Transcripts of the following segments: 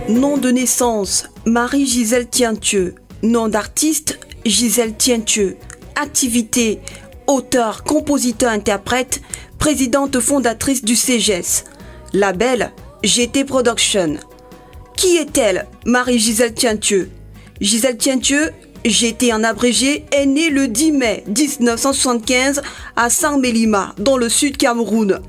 Nom de naissance, Marie-Gisèle Tientieux. Nom d'artiste, Gisèle Tientieux. Activité, auteur, compositeur, interprète, présidente fondatrice du CEGES. Label, GT Production. Qui est-elle, Marie-Gisèle Tientieux? Gisèle Tientieux, GT en abrégé, est née le 10 mai 1975 à Sarmélima, dans le sud Cameroun.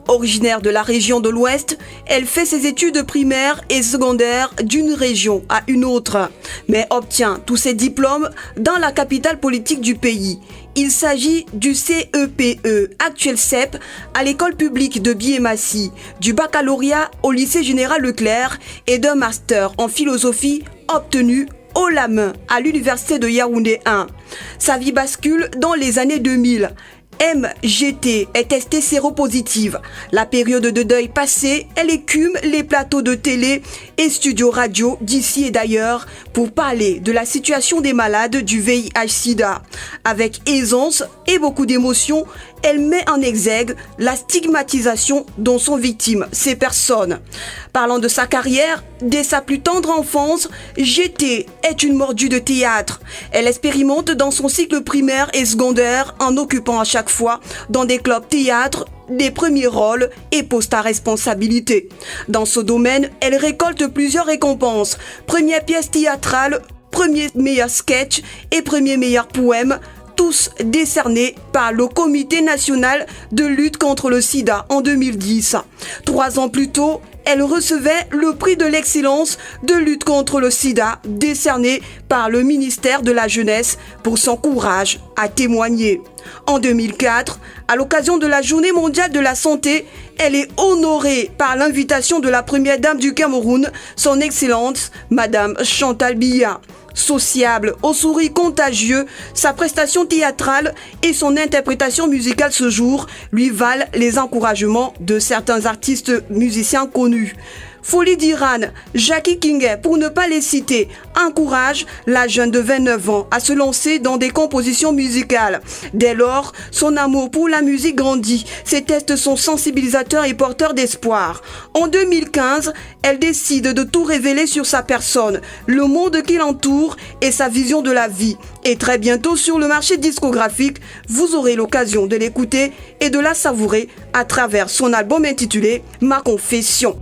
Originaire de la région de l'Ouest, elle fait ses études primaires et secondaires d'une région à une autre, mais obtient tous ses diplômes dans la capitale politique du pays. Il s'agit du CEPE, actuel CEP, à l'école publique de Biémassi, du baccalauréat au lycée général Leclerc et d'un master en philosophie obtenu haut la main à l'université de Yaoundé 1. Sa vie bascule dans les années 2000. MGT est testée séropositive. La période de deuil passée, elle écume les plateaux de télé et studios radio d'ici et d'ailleurs pour parler de la situation des malades du VIH-Sida. Avec aisance et beaucoup d'émotion, elle met en exergue la stigmatisation dont sont victimes ces personnes. Parlant de sa carrière, dès sa plus tendre enfance, GT est une mordue de théâtre. Elle expérimente dans son cycle primaire et secondaire en occupant à chaque fois dans des clubs théâtre des premiers rôles et postes à responsabilité. Dans ce domaine, elle récolte plusieurs récompenses. Première pièce théâtrale, premier meilleur sketch et premier meilleur poème, tous décernés par le Comité national de lutte contre le sida en 2010. 3 ans plus tôt, elle recevait le prix de l'excellence de lutte contre le sida décerné par le ministère de la Jeunesse pour son courage à témoigner. En 2004, à l'occasion de la Journée mondiale de la santé, elle est honorée par l'invitation de la première dame du Cameroun, son Excellence, Madame Chantal Biya. Sociable, au sourire contagieux, sa prestation théâtrale et son interprétation musicale ce jour lui valent les encouragements de certains artistes musiciens connus. Folie d'Iran, Jackie Kinguet, pour ne pas les citer, encourage la jeune de 29 ans à se lancer dans des compositions musicales. Dès lors, son amour pour la musique grandit. Ses textes sont sensibilisateurs et porteurs d'espoir. En 2015, elle décide de tout révéler sur sa personne, le monde qui l'entoure et sa vision de la vie. Et très bientôt sur le marché discographique, vous aurez l'occasion de l'écouter et de la savourer à travers son album intitulé Ma Confession.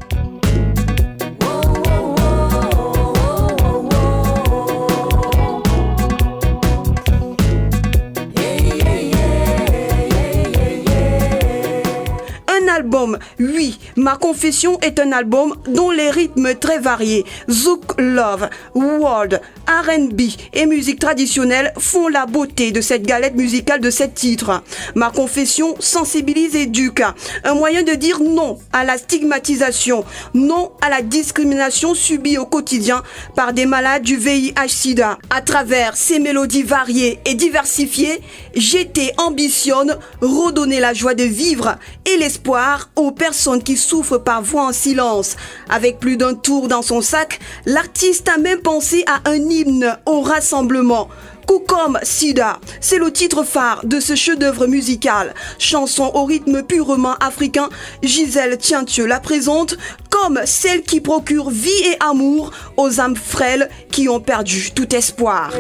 Album, oui, Ma Confession est un album dont les rythmes très variés, zouk, love, world, R&B et musique traditionnelle font la beauté de cette galette musicale de 7 titres. Ma Confession sensibilise et éduque, un moyen de dire non à la stigmatisation, non à la discrimination subie au quotidien par des malades du VIH-Sida. À travers ces mélodies variées et diversifiées, GT ambitionne redonner la joie de vivre et l'espoir aux personnes qui souffrent parfois en silence. Avec plus d'un tour dans son sac, l'artiste a même pensé à un hymne au rassemblement. Koukom Sida, c'est le titre phare de ce chef-d'œuvre musical. Chanson au rythme purement africain, Gisèle Tientieux la présente comme celle qui procure vie et amour aux âmes frêles qui ont perdu tout espoir.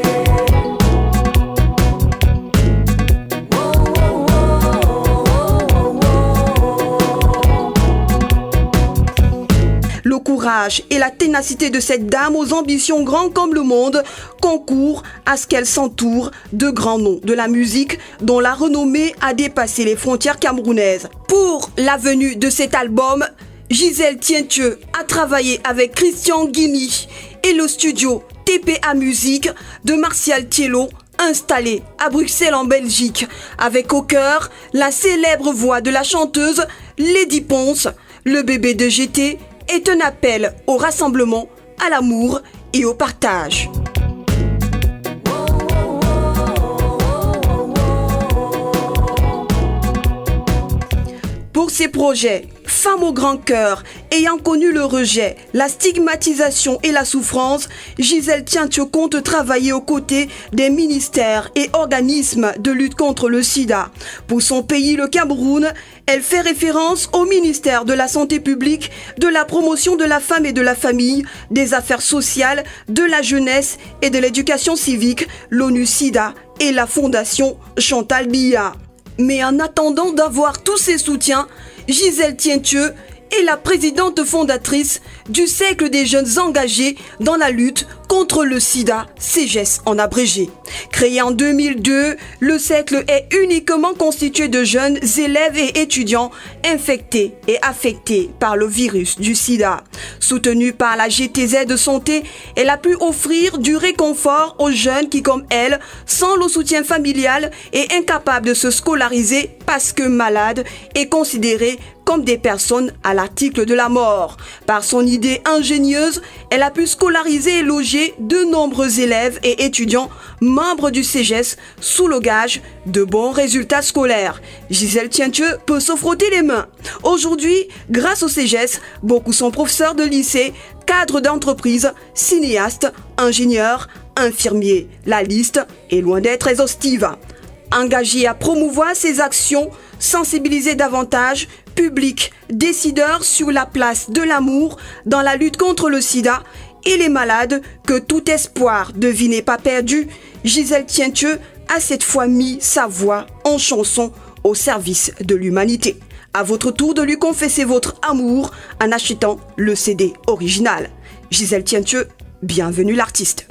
Le courage et la ténacité de cette dame aux ambitions grandes comme le monde concourent à ce qu'elle s'entoure de grands noms de la musique dont la renommée a dépassé les frontières camerounaises. Pour la venue de cet album, Gisèle Tientieux a travaillé avec Christian Guimi et le studio TPA Musique de Martial Thiello, installé à Bruxelles en Belgique, avec au cœur la célèbre voix de la chanteuse Lady Ponce. Le bébé de GT est un appel au rassemblement, à l'amour et au partage. Pour ses projets, Femme au grand cœur, ayant connu le rejet, la stigmatisation et la souffrance, Gisèle Tientiu compte travailler aux côtés des ministères et organismes de lutte contre le sida. Pour son pays, le Cameroun, elle fait référence au ministère de la Santé publique, de la promotion de la femme et de la famille, des affaires sociales, de la jeunesse et de l'éducation civique, l'ONU-SIDA et la Fondation Chantal Biya. Mais en attendant d'avoir tous ces soutiens, Gisèle Tientiu est la présidente fondatrice du Cercle des jeunes engagés dans la lutte contre le sida, CEJES en abrégé. Créé en 2002, le cercle est uniquement constitué de jeunes élèves et étudiants infectés et affectés par le virus du sida. Soutenue par la GTZ de santé, elle a pu offrir du réconfort aux jeunes qui, comme elle, sans le soutien familial et incapables de se scolariser parce que malades et considérés comme des personnes à l'article de la mort. Par son idée ingénieuse, elle a pu scolariser et loger de nombreux élèves et étudiants membres du CEJES sous le gage de bons résultats scolaires. Gisèle Tientiu peut se frotter les mains. Aujourd'hui, grâce au CEJES, beaucoup sont professeurs de lycée, cadres d'entreprise, cinéastes, ingénieurs, infirmiers. La liste est loin d'être exhaustive. Engagée à promouvoir ces actions, sensibiliser davantage public, décideurs sur la place de l'amour dans la lutte contre le sida et les malades, que tout espoir de vie n'est pas perdu, Gisèle Tientiu a cette fois mis sa voix en chanson au service de l'humanité. À votre tour de lui confesser votre amour en achetant le CD original. Gisèle Tientiu, bienvenue l'artiste.